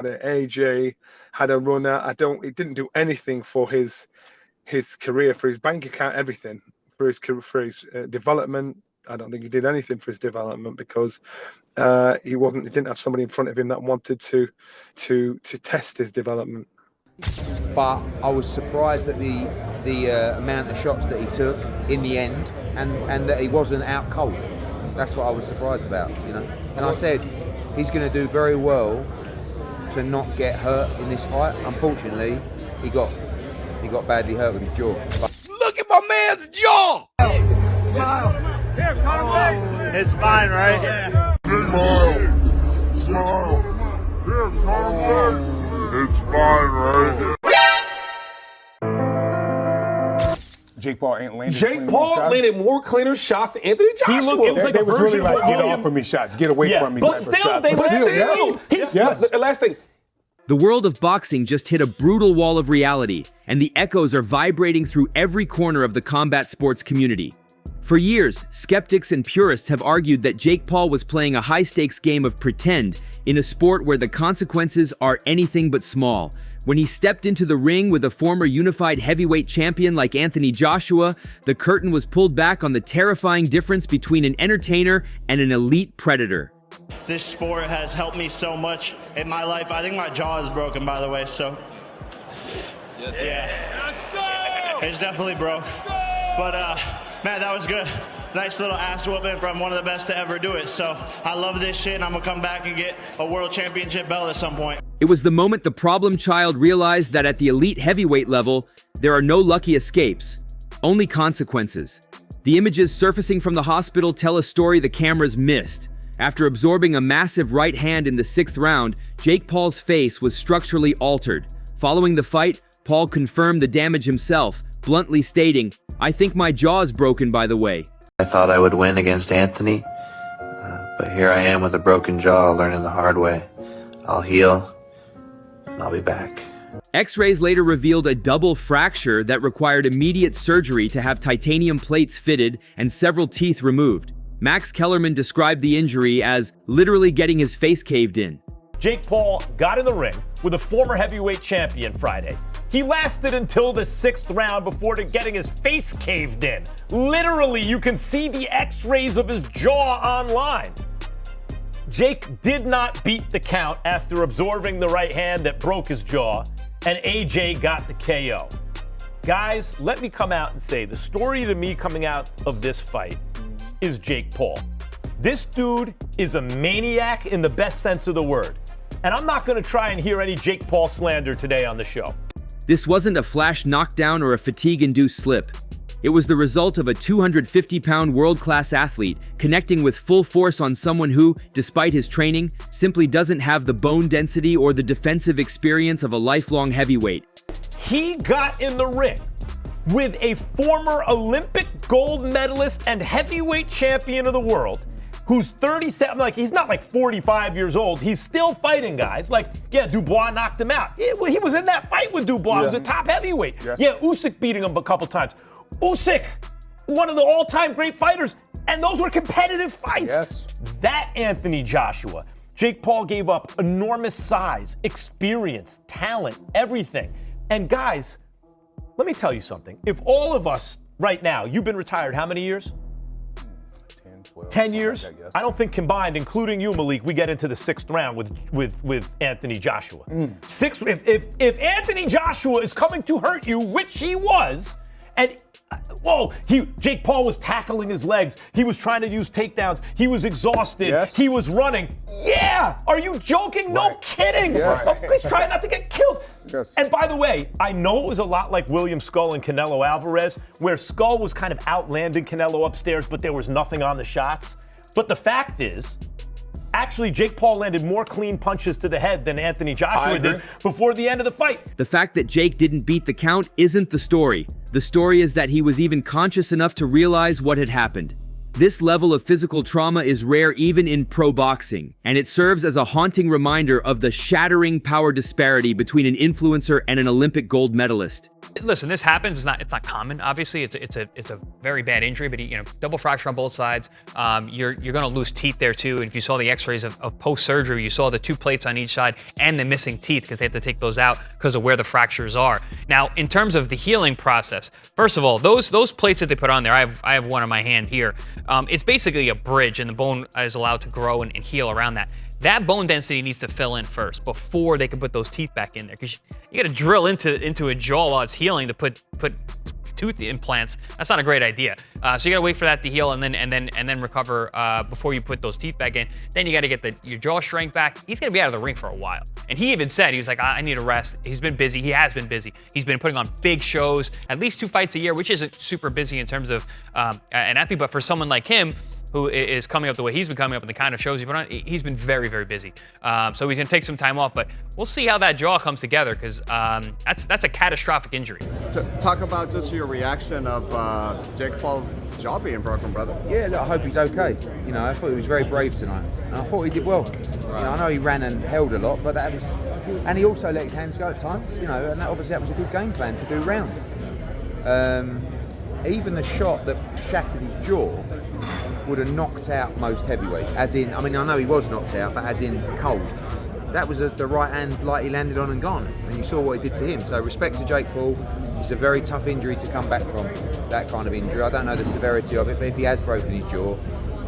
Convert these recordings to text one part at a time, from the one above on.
AJ had a runner. He didn't do anything for his career, for his bank account, everything for his development. I don't think he did anything for his development because he didn't have somebody in front of him that wanted to test his development. But I was surprised at the amount of shots that he took in the end, and that he wasn't out cold. That's what I was surprised about, you know. And I said he's going to do very well to not get hurt in this fight. Unfortunately, he got badly hurt with his jaw. Look at my man's jaw! Smile. Here, Conor. It's fine, right? Yeah. Smile. Here, Conor. It's fine, right? Jake Paul ain't landed. Jake Paul landed more cleaner shots than Anthony Joshua. They was really like, get off of me shots, get away from me type of shot. Yes. Last thing. The world of boxing just hit a brutal wall of reality, and the echoes are vibrating through every corner of the combat sports community. For years, skeptics and purists have argued that Jake Paul was playing a high-stakes game of pretend in a sport where the consequences are anything but small. When he stepped into the ring with a former unified heavyweight champion like Anthony Joshua, the curtain was pulled back on the terrifying difference between an entertainer and an elite predator. This sport has helped me so much in my life. I think my jaw is broken, by the way, so yeah. Let's go! It's definitely broke. But man, that was good. Nice little ass whooping from one of the best to ever do it. So I love this shit, and I'm gonna come back and get a world championship belt at some point. It was the moment the problem child realized that at the elite heavyweight level, there are no lucky escapes, only consequences. The images surfacing from the hospital tell a story the cameras missed. After absorbing a massive right hand in the 6th round, Jake Paul's face was structurally altered. Following the fight, Paul confirmed the damage himself, bluntly stating, "I think my jaw is broken, by the way." I thought I would win against Anthony, but here I am with a broken jaw, learning the hard way. I'll heal, and I'll be back. X-rays later revealed a double fracture that required immediate surgery to have titanium plates fitted and several teeth removed. Max Kellerman described the injury as literally getting his face caved in. Jake Paul got in the ring with a former heavyweight champion Friday. He lasted until the 6th round before getting his face caved in. Literally, you can see the x-rays of his jaw online. Jake did not beat the count after absorbing the right hand that broke his jaw, and AJ got the KO. Guys, let me come out and say the story to me coming out of this fight is Jake Paul. This dude is a maniac in the best sense of the word. And I'm not going to try and hear any Jake Paul slander today on the show. This wasn't a flash knockdown or a fatigue-induced slip. It was the result of a 250-pound world-class athlete connecting with full force on someone who, despite his training, simply doesn't have the bone density or the defensive experience of a lifelong heavyweight. He got in the ring with a former Olympic gold medalist and heavyweight champion of the world who's 37, like he's not like 45 years old. He's still fighting guys. Like, yeah, Dubois knocked him out. He was in that fight with Dubois. He was a top heavyweight. Yes. Yeah, Usyk beating him a couple times. Usyk, one of the all-time great fighters, and those were competitive fights. Yes. That Anthony Joshua, Jake Paul gave up enormous size, experience, talent, everything. And guys, let me tell you something. If all of us right now, you've been retired how many years? 10 years? Like that, yes. I don't think combined, including you, Malik, we get into the 6th round with Anthony Joshua. If Anthony Joshua is coming to hurt you, which he was, and Jake Paul was tackling his legs. He was trying to use takedowns. He was exhausted. Yes. He was running. Yeah! Are you joking? Right. No kidding! Yes. He's trying not to get killed. Yes. And by the way, I know it was a lot like William Skull and Canelo Alvarez, where Skull was kind of outlanding Canelo upstairs, but there was nothing on the shots. But the fact is, actually, Jake Paul landed more clean punches to the head than Anthony Joshua did before the end of the fight. The fact that Jake didn't beat the count isn't the story. The story is that he was even conscious enough to realize what had happened. This level of physical trauma is rare even in pro boxing, and it serves as a haunting reminder of the shattering power disparity between an influencer and an Olympic gold medalist. Listen, this happens. It's not common. Obviously, it's a very bad injury. But double fracture on both sides. You're going to lose teeth there too. And if you saw the X-rays of post surgery, you saw the 2 plates on each side and the missing teeth because they have to take those out because of where the fractures are. Now, in terms of the healing process, first of all, those plates that they put on there, I have one on my hand here. It's basically a bridge, and the bone is allowed to grow and heal around that. That bone density needs to fill in first before they can put those teeth back in there. Because you got to drill into a jaw while it's healing to put tooth implants. That's not a great idea. So you got to wait for that to heal and then recover before you put those teeth back in. Then you got to get your jaw strength back. He's going to be out of the ring for a while. And he even said, he was like, I need a rest. He's been busy. He has been busy. He's been putting on big shows, at least 2 fights a year, which isn't super busy in terms of an athlete. But for someone like him, who is coming up the way he's been coming up and the kind of shows he's been on, he's been very, very busy. So he's going to take some time off, but we'll see how that jaw comes together because that's a catastrophic injury. Talk about just your reaction of Jake Paul's jaw being broken, brother. Yeah, look, I hope he's okay. I thought he was very brave tonight. And I thought he did well. I know he ran and held a lot, but and he also let his hands go at times, and obviously that was a good game plan to do rounds. Even the shot that shattered his jaw would have knocked out most heavyweights. I know he was knocked out, but as in cold. That was the right hand light he landed on and gone. And you saw what it did to him. So respect to Jake Paul. It's a very tough injury to come back from, that kind of injury. I don't know the severity of it, but if he has broken his jaw,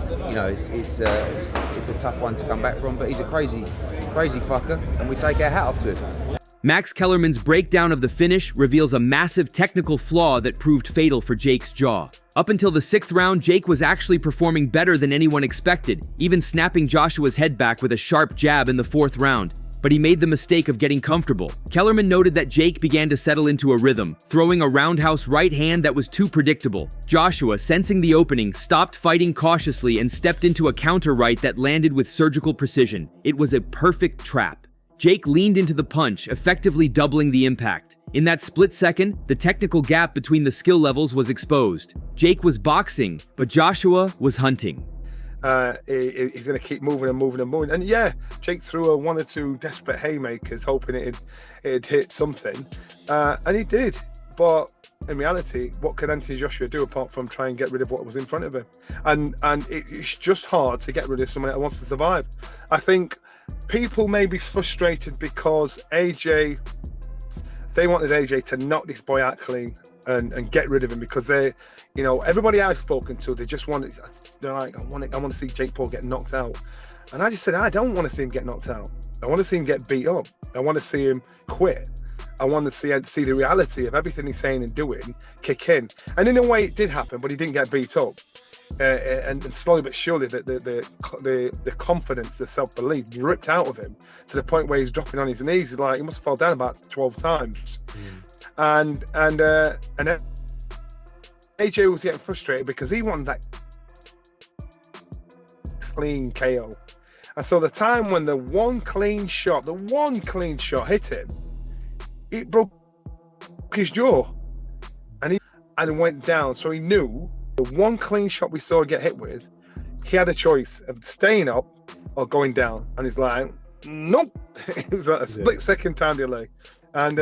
it's a tough one to come back from. But he's a crazy fucker, and we take our hat off to him. Max Kellerman's breakdown of the finish reveals a massive technical flaw that proved fatal for Jake's jaw. Up until the 6th round, Jake was actually performing better than anyone expected, even snapping Joshua's head back with a sharp jab in the 4th round. But he made the mistake of getting comfortable. Kellerman noted that Jake began to settle into a rhythm, throwing a roundhouse right hand that was too predictable. Joshua, sensing the opening, stopped fighting cautiously and stepped into a counter right that landed with surgical precision. It was a perfect trap. Jake leaned into the punch, effectively doubling the impact. In that split second, the technical gap between the skill levels was exposed. Jake was boxing, but Joshua was hunting. He's going to keep moving and moving and moving. And yeah, Jake threw 1 or 2 desperate haymakers, hoping it'd hit something. And he did. But in reality, what can Anthony Joshua do apart from try and get rid of what was in front of him? And it's just hard to get rid of someone that wants to survive. I think people may be frustrated because they wanted AJ to knock this boy out clean and get rid of him because everybody I've spoken to, they're like, I want to see Jake Paul get knocked out. And I just said, I don't want to see him get knocked out. I want to see him get beat up. I want to see him quit. I want to see the reality of everything he's saying and doing kick in. And in a way, it did happen, but he didn't get beat up. And slowly but surely, the confidence, the self-belief ripped out of him to the point where he's dropping on his knees. He's like, he must have fallen down about 12 times. And AJ was getting frustrated because he wanted that clean KO. And so the time when the one clean shot hit him, it broke his jaw and went down. So he knew the one clean shot we saw get hit with, he had a choice of staying up or going down. And he's like, nope. It was like a split second time delay. And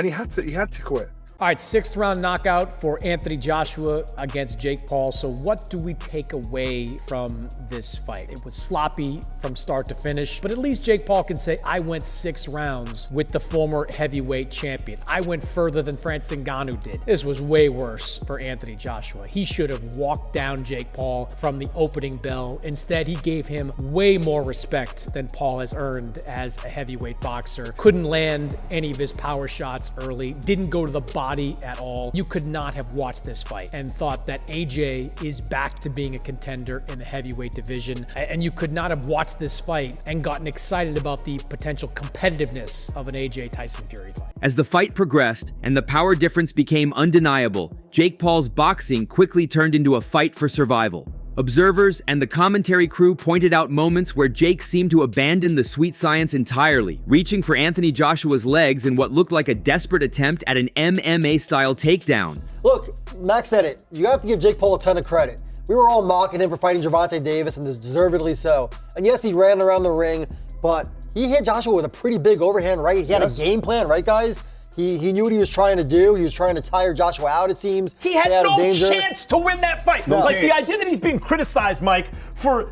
he had to quit. All right, 6th round knockout for Anthony Joshua against Jake Paul. So what do we take away from this fight? It was sloppy from start to finish, but at least Jake Paul can say, I went 6 rounds with the former heavyweight champion. I went further than Francis Ngannou did. This was way worse for Anthony Joshua. He should have walked down Jake Paul from the opening bell. Instead, he gave him way more respect than Paul has earned as a heavyweight boxer. Couldn't land any of his power shots early, didn't go to the body at all. You could not have watched this fight and thought that AJ is back to being a contender in the heavyweight division. And you could not have watched this fight and gotten excited about the potential competitiveness of an AJ Tyson Fury fight. As the fight progressed and the power difference became undeniable, Jake Paul's boxing quickly turned into a fight for survival. Observers and the commentary crew pointed out moments where Jake seemed to abandon the sweet science entirely, reaching for Anthony Joshua's legs in what looked like a desperate attempt at an MMA-style takedown. Look, Max said it. You have to give Jake Paul a ton of credit. We were all mocking him for fighting Gervonta Davis, and deservedly so. And yes, he ran around the ring, but he hit Joshua with a pretty big overhand right. He had a game plan, right, guys? He knew what he was trying to do. He was trying to tire Joshua out, it seems. He had Stay out of no danger. chance to win that fight. No like the chance. idea that he's being criticized, Mike, for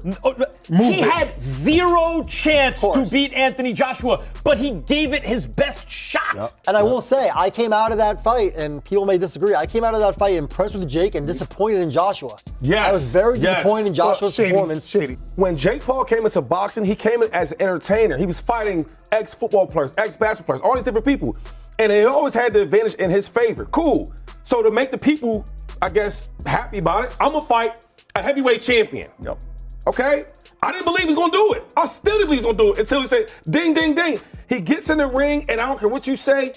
he had zero chance to beat Anthony Joshua, but he gave it his best shot. And I will say, I came out of that fight, and people may disagree. I came out of that fight impressed with Jake and disappointed in Joshua. Yes. I was very disappointed in Joshua's performance. When Jake Paul came into boxing, he came in as an entertainer. He was fighting ex-football players, ex-basketball players, all these different people. And he always had the advantage in his favor. Cool. So to make the people, I guess, happy about it, I'm going to fight a heavyweight champion. Yep. Okay? I didn't believe he was going to do it. I still didn't believe he was going to do it until he said, ding, ding, ding. He gets in the ring, and I don't care what you say,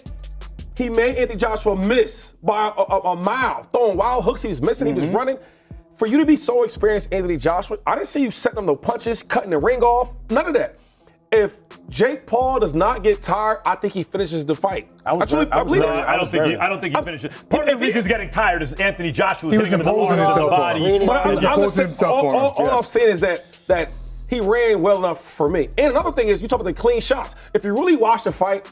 he made Anthony Joshua miss by a mile, throwing wild hooks. He was missing. He was running. For you to be so experienced, Anthony Joshua, I didn't see you setting him no punches, cutting the ring off, none of that. If Jake Paul does not get tired, I think he finishes the fight. I don't think he finishes. Part of the reason he's getting tired is Anthony Joshua's hitting him in the arms and the body. All I'm saying is that he ran well enough for me. And another thing is, you talk about the clean shots. If you really watch the fight,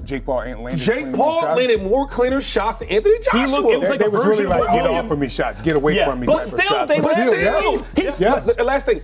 Jake Paul landed more cleaner shots than Anthony Joshua. They was really like, get off of me shots, get away from me type of shots. The last thing,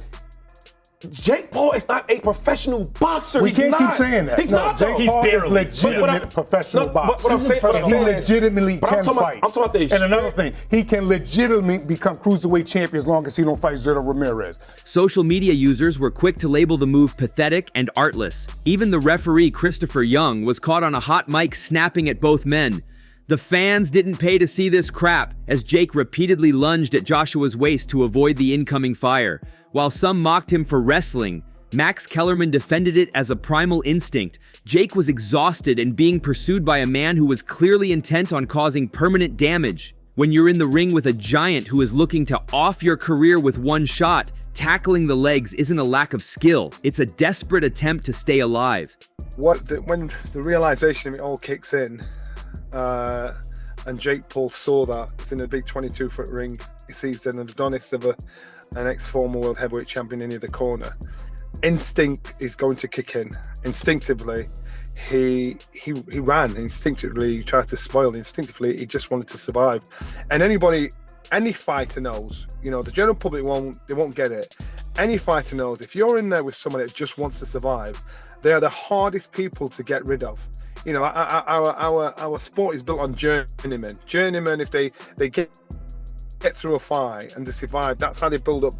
Jake Paul is not a professional boxer. We can't keep saying that. He's not. Jake Paul is legitimate professional boxer. He legitimately can fight. I'm talking about the And another thing, he can legitimately become cruiserweight champion as long as he don't fight Zito Ramirez. Social media users were quick to label the move pathetic and artless. Even the referee, Christopher Young, was caught on a hot mic snapping at both men. The fans didn't pay to see this crap, as Jake repeatedly lunged at Joshua's waist to avoid the incoming fire. While some mocked him for wrestling, Max Kellerman defended it as a primal instinct. Jake was exhausted and being pursued by a man who was clearly intent on causing permanent damage. When you're in the ring with a giant who is looking to off your career with one shot, tackling the legs isn't a lack of skill. It's a desperate attempt to stay alive. When the realization of it all kicks in, and Jake Paul saw that, it's in a big 22-foot ring. He sees an Adonis of an ex-former world heavyweight champion in the corner. Instinct is going to kick in. Instinctively, he ran. Instinctively, he tried to spoil. Instinctively, he just wanted to survive. And any fighter knows. The general public won't get it. Any fighter knows if you're in there with somebody that just wants to survive, they are the hardest people to get rid of. Our sport is built on journeymen. Journeymen, if they get through a fight and they survive, that's how they build up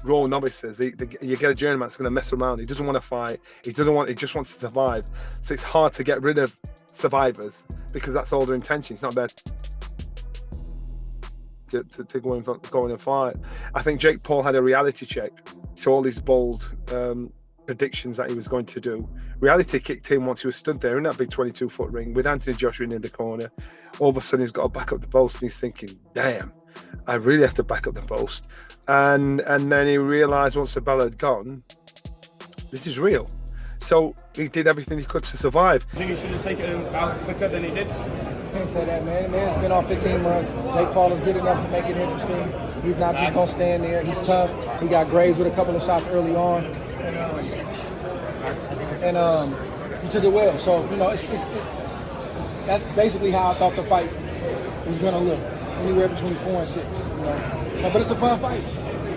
raw novices. You get a journeyman that's going to mess around. He doesn't want to fight. He just wants to survive. So it's hard to get rid of survivors because that's all their intention. It's not there to go in and fight. I think Jake Paul had a reality check. So all these bold predictions that he was going to do. Reality kicked in once he was stood there in that big 22-foot ring with Anthony Joshua in the corner. All of a sudden, he's got to back up the post, and he's thinking, "Damn, I really have to back up the post." And then he realised once the bell had gone, this is real. So he did everything he could to survive. I think he should have taken him out quicker than he did. Can't say that, man. Man's been on 15 months. Jake Paul is good enough to make it interesting. He's not just gonna stand there. He's tough. He got grazed with a couple of shots early on, and he took it well. So that's basically how I thought the fight was gonna look. Anywhere between 4 and 6. But it's a fun fight.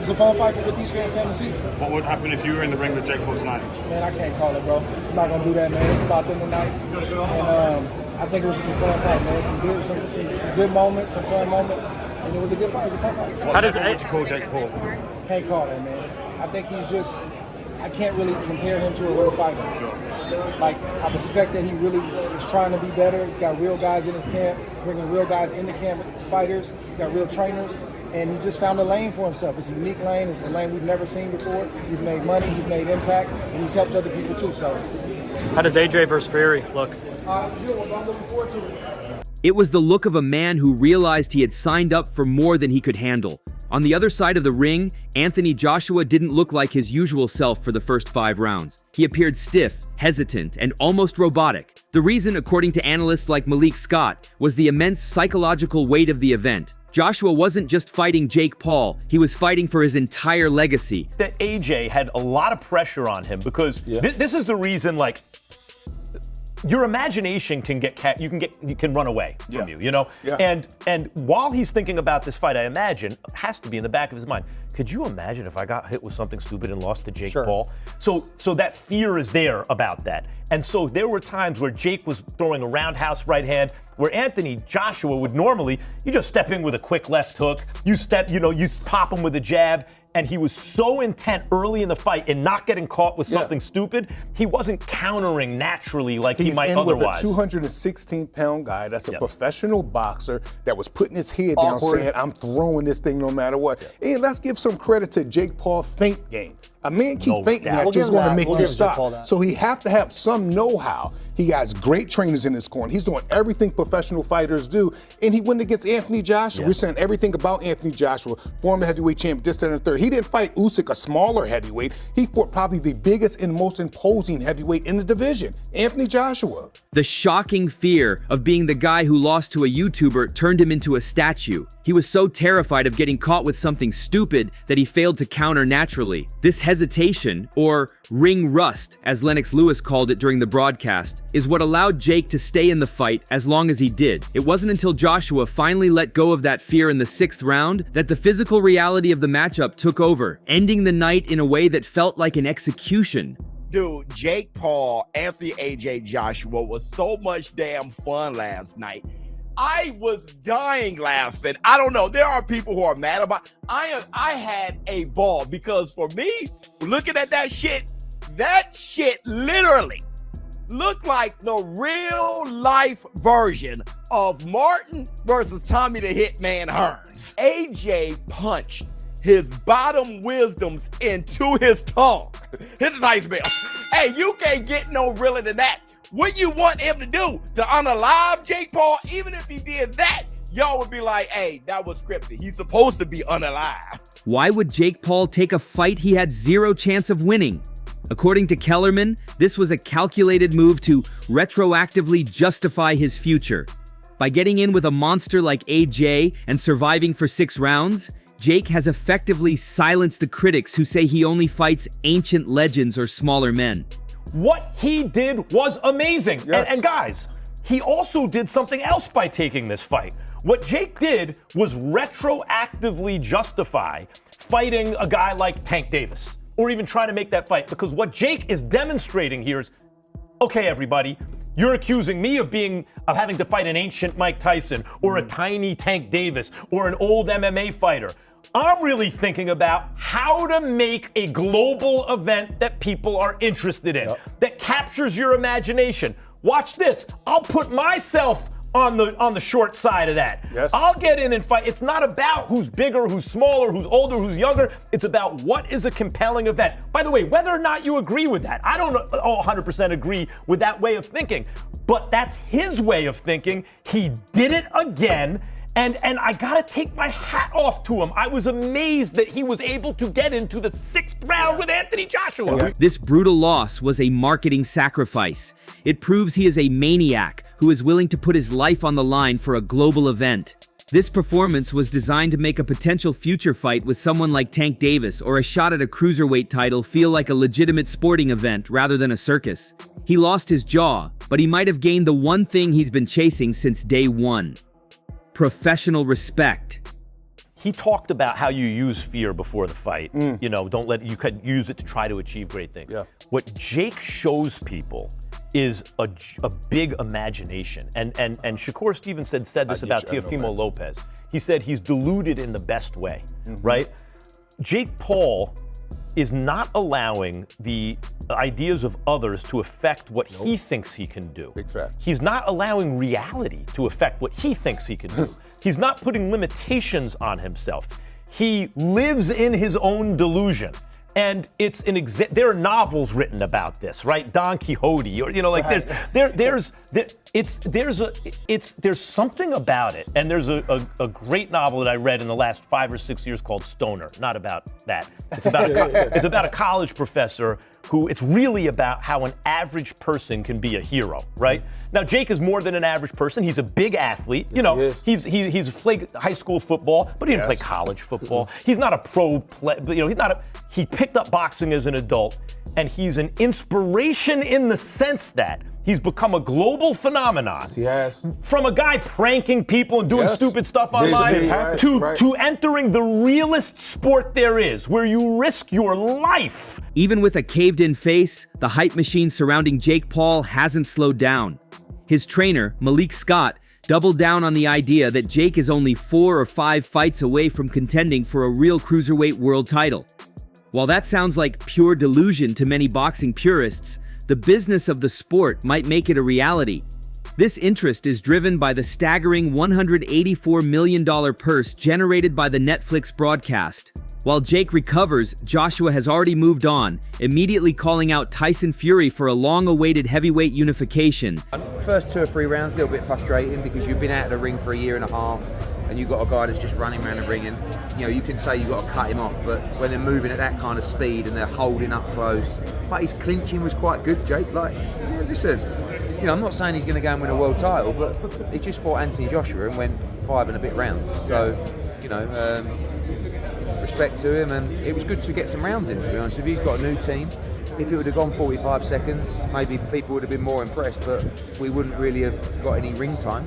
It's a fun fight for what these fans came to see. What would happen if you were in the ring with Jake Paul tonight? Man, I can't call it, bro. I'm not gonna do that, man. It's about them tonight. And I think it was just a fun fight, man. Some good moments, some fun moments, and it was a good fight. It was a fun fight. How does it? What would you call Jake Paul? Can't call that, man. I think he's just. I can't really compare him to a real fighter. Sure. Like, I respect that he really is trying to be better. He's got real guys in his camp, bringing real guys into camp, fighters. He's got real trainers, and he just found a lane for himself. It's a unique lane. It's a lane we've never seen before. He's made money. He's made impact, and he's helped other people too. So, how does AJ versus Fury look? It's a good one, but I'm looking forward to it. It was the look of a man who realized he had signed up for more than he could handle. On the other side of the ring, Anthony Joshua didn't look like his usual self for the first 5 rounds. He appeared stiff, hesitant, and almost robotic. The reason, according to analysts like Malik Scott, was the immense psychological weight of the event. Joshua wasn't just fighting Jake Paul, he was fighting for his entire legacy. That AJ had a lot of pressure on him because this is the reason, your imagination can can run away from you, you know? Yeah. And while he's thinking about this fight, I imagine, has to be in the back of his mind, could you imagine if I got hit with something stupid and lost to Jake Paul? So that fear is there about that. And so there were times where Jake was throwing a roundhouse right hand, where Anthony Joshua would normally, you just step in with a quick left hook, you pop him with a jab, and he was so intent early in the fight in not getting caught with something stupid, he wasn't countering naturally like he might otherwise. He's in with a 216-pound guy that's a professional boxer that was putting his head down saying, I'm throwing this thing no matter what. And let's give some credit to Jake Paul's feint game. A man keep fainting that just going to make you stop. So he have to have some know-how. He has great trainers in his corner. He's doing everything professional fighters do. And he went against Anthony Joshua. We're saying everything about Anthony Joshua, former heavyweight champ, this, that, and the third. He didn't fight Usyk, a smaller heavyweight. He fought probably the biggest and most imposing heavyweight in the division, Anthony Joshua. The shocking fear of being the guy who lost to a YouTuber turned him into a statue. He was so terrified of getting caught with something stupid that he failed to counter naturally. This hesitation, or ring rust, as Lennox Lewis called it during the broadcast, is what allowed Jake to stay in the fight as long as he did. It wasn't until Joshua finally let go of that fear in the 6th round that the physical reality of the matchup took over, ending the night in a way that felt like an execution. Dude, Jake Paul, Anthony AJ Joshua was so much damn fun last night. I was dying laughing. I don't know. There are people who are mad about it. I had a ball because for me, looking at that shit literally looked like the real life version of Martin versus Tommy the Hitman Hearns. AJ punched his bottom wisdoms into his tongue. His nice bell. Hey, you can't get no realer than that. What you want him to do? To unalive Jake Paul? Even if he did that, y'all would be like, hey, that was scripted. He's supposed to be unalive. Why would Jake Paul take a fight he had zero chance of winning? According to Kellerman, this was a calculated move to retroactively justify his future. By getting in with a monster like AJ and surviving for 6 rounds, Jake has effectively silenced the critics who say he only fights ancient legends or smaller men. What he did was amazing. Yes. And guys, he also did something else by taking this fight. What Jake did was retroactively justify fighting a guy like Tank Davis, or even trying to make that fight. Because what Jake is demonstrating here is, okay, everybody, you're accusing me of having to fight an ancient Mike Tyson, or a tiny Tank Davis, or an old MMA fighter. I'm really thinking about how to make a global event that people are interested in, that captures your imagination. Watch this. I'll put myself on the short side of that. Yes. I'll get in and fight. It's not about who's bigger, who's smaller, who's older, who's younger. It's about what is a compelling event. By the way, whether or not you agree with that, I don't 100% agree with that way of thinking, but that's his way of thinking. He did it again. And I gotta take my hat off to him. I was amazed that he was able to get into the 6th round with Anthony Joshua. This brutal loss was a marketing sacrifice. It proves he is a maniac who is willing to put his life on the line for a global event. This performance was designed to make a potential future fight with someone like Tank Davis or a shot at a cruiserweight title feel like a legitimate sporting event rather than a circus. He lost his jaw, but he might have gained the one thing he's been chasing since day one: professional respect. He talked about how you use fear before the fight. You know, you could use it to try to achieve great things. Yeah. What Jake shows people is a big imagination. And Shakur Stevenson said this about Teofimo Lopez. He said he's deluded in the best way, right? Jake Paul is not allowing the ideas of others to affect what he thinks he can do. Big facts. He's not allowing reality to affect what he thinks he can do. He's not putting limitations on himself. He lives in his own delusion. And it's there are novels written about this, right? Don Quixote, or there's something about it. And there's a great novel that I read in the last 5 or 6 years called Stoner. Not about that. It's about it's about a college professor who it's really about how an average person can be a hero, right? Now Jake is more than an average person. He's a big athlete. You know, he's played high school football, but he didn't play college football. He's not a pro play. You know, he picked up boxing as an adult, and he's an inspiration in the sense that He's become a global phenomenon. He has. From a guy pranking people and doing stupid stuff online to entering the realest sport there is, where you risk your life. Even with a caved-in face, the hype machine surrounding Jake Paul hasn't slowed down. His trainer, Malik Scott, doubled down on the idea that Jake is only 4 or 5 fights away from contending for a real cruiserweight world title. While that sounds like pure delusion to many boxing purists, the business of the sport might make it a reality. This interest is driven by the staggering $184 million purse generated by the Netflix broadcast. While Jake recovers, Joshua has already moved on, immediately calling out Tyson Fury for a long-awaited heavyweight unification. First 2 or 3 rounds, a little bit frustrating because you've been out of the ring for a year and a half and you've got a guy that's just running around the ring and, you know, you can say you've got to cut him off, but when they're moving at that kind of speed and they're holding up close, but his clinching was quite good, Jake. Like, yeah, listen, you know, I'm not saying he's going to go and win a world title, but he just fought Anthony Joshua and went 5 and a bit rounds. So, you know, respect to him, and it was good to get some rounds in, to be honest with you. He's got a new team. If it would have gone 45 seconds, maybe people would have been more impressed, but we wouldn't really have got any ring time.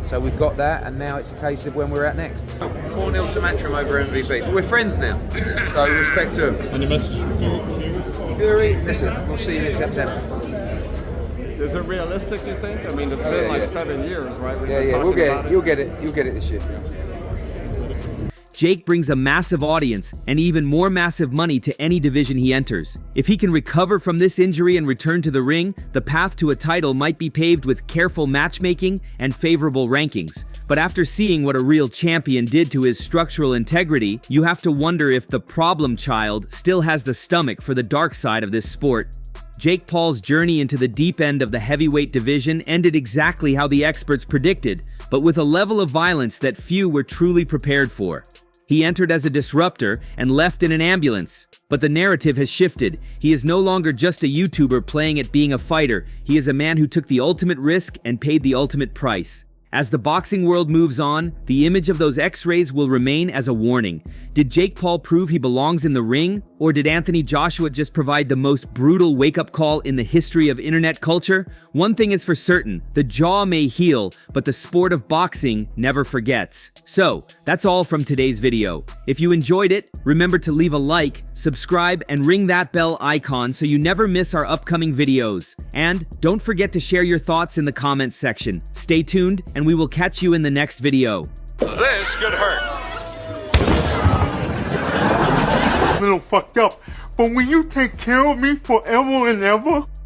So we've got that, and now it's a case of when we're at next. 4-0 to Matchroom over MVP. But we're friends now, so respect to him. And your message for Fury, listen, we'll see you in September. Is it realistic, you think? I mean, it's been like 7 years, right? We'll get it. You'll get it. You'll get it this year. Jake brings a massive audience and even more massive money to any division he enters. If he can recover from this injury and return to the ring, the path to a title might be paved with careful matchmaking and favorable rankings. But after seeing what a real champion did to his structural integrity, you have to wonder if the problem child still has the stomach for the dark side of this sport. Jake Paul's journey into the deep end of the heavyweight division ended exactly how the experts predicted, but with a level of violence that few were truly prepared for. He entered as a disruptor and left in an ambulance. But the narrative has shifted. He is no longer just a YouTuber playing at being a fighter. He is a man who took the ultimate risk and paid the ultimate price. As the boxing world moves on, the image of those X-rays will remain as a warning. Did Jake Paul prove he belongs in the ring? Or did Anthony Joshua just provide the most brutal wake-up call in the history of internet culture? One thing is for certain, the jaw may heal, but the sport of boxing never forgets. So, that's all from today's video. If you enjoyed it, remember to leave a like, subscribe, and ring that bell icon so you never miss our upcoming videos. And don't forget to share your thoughts in the comments section. Stay tuned, and we will catch you in the next video. This could hurt. A little fucked up, but will you take care of me forever and ever?